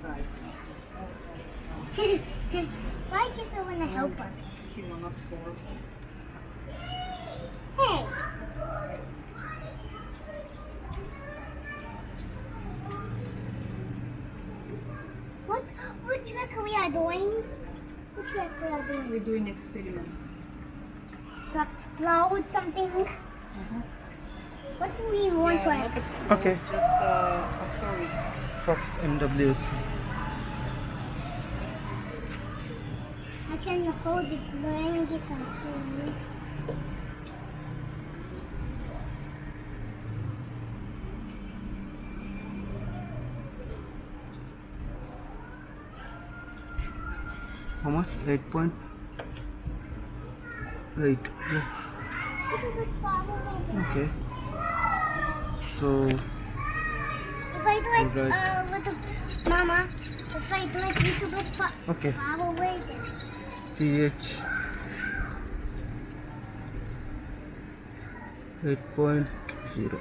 Why does it want to help us? Absorb. Hey! Which trick we are doing? Which trick we are doing? We're doing experiments. To explode something? What do we want to Not explode, Okay. just absorb it. First MWC. I can hold it doing this something. How much? 8.8. Yeah. Okay. So If I do it Right. with the mama, if I do it little bit far Okay. away, then pH 8.0.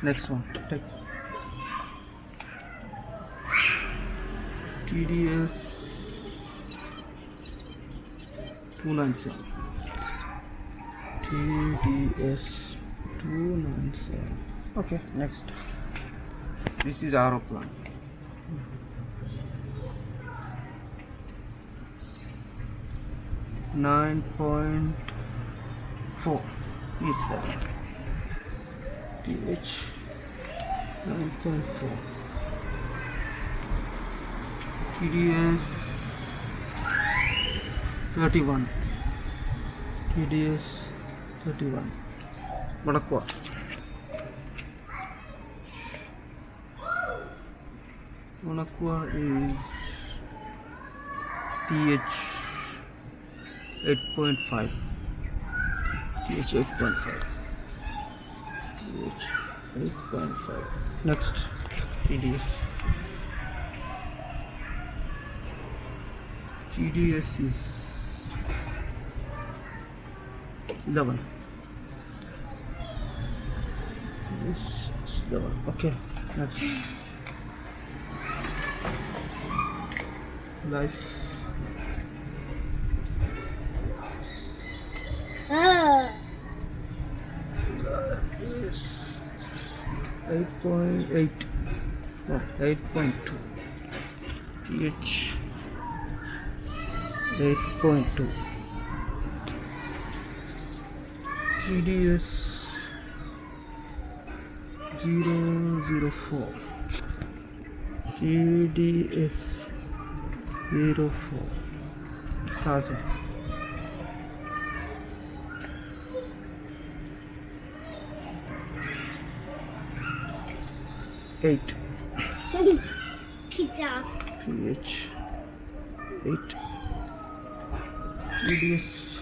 Next one. Take TDS 297. TDS 297. Okay, next. This is our plan. Nine point four each level. pH 9.4. TDS 31. TDS 31. Vadakwa. Vadakwa is pH 8.5. pH 8.5. pH 8.5. Next, TDS. TDS is 11. This is 11. Okay, next. Life. Yes. 8.8. No, 8.2. pH 8.2. TDS 004. TDS 04. How's it? 8. pizza. pH 8. TDS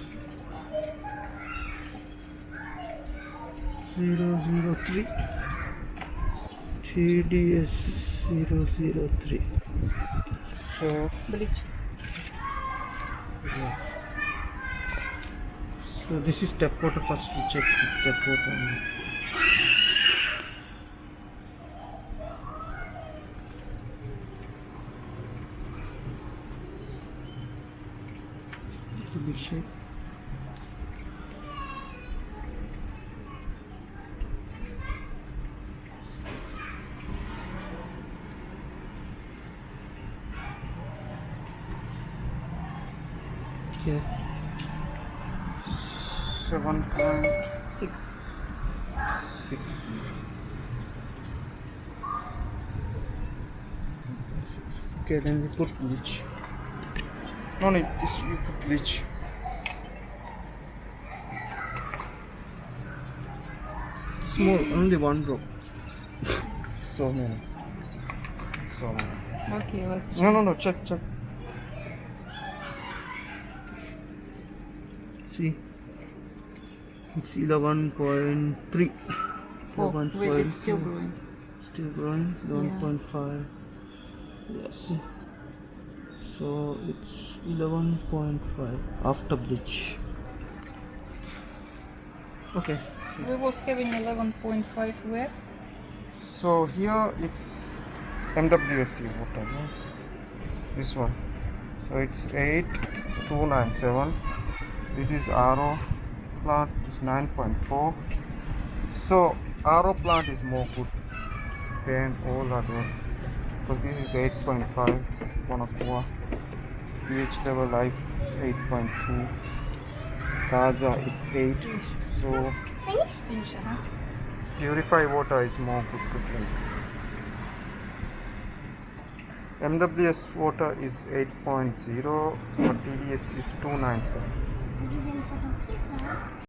003. TDS 003. So Bleach. yes. So this is tap water. First we check tap water. Big shake. Okay. 7.6. 6. Okay, then we put bleach. No need this, you put bleach. Small, only one drop. So many. So many. Okay, let's No, check. See, it's 11.3. Oh, 11.5. wait, it's still growing. Still growing. 11.5. Yeah, see. So it's 11.5 after bleach. Okay. We was having 11.5 where? So here it's MWSC water. No? This one. So it's 8297. This is RO plant is 9.4. So RO plant is more good than all other because this is 8.5 Bonacqua. pH level life 8.2. Gaza is 8. So Finish, huh? purified water is more good to drink. MWS water is 8.0, but TDS is 297.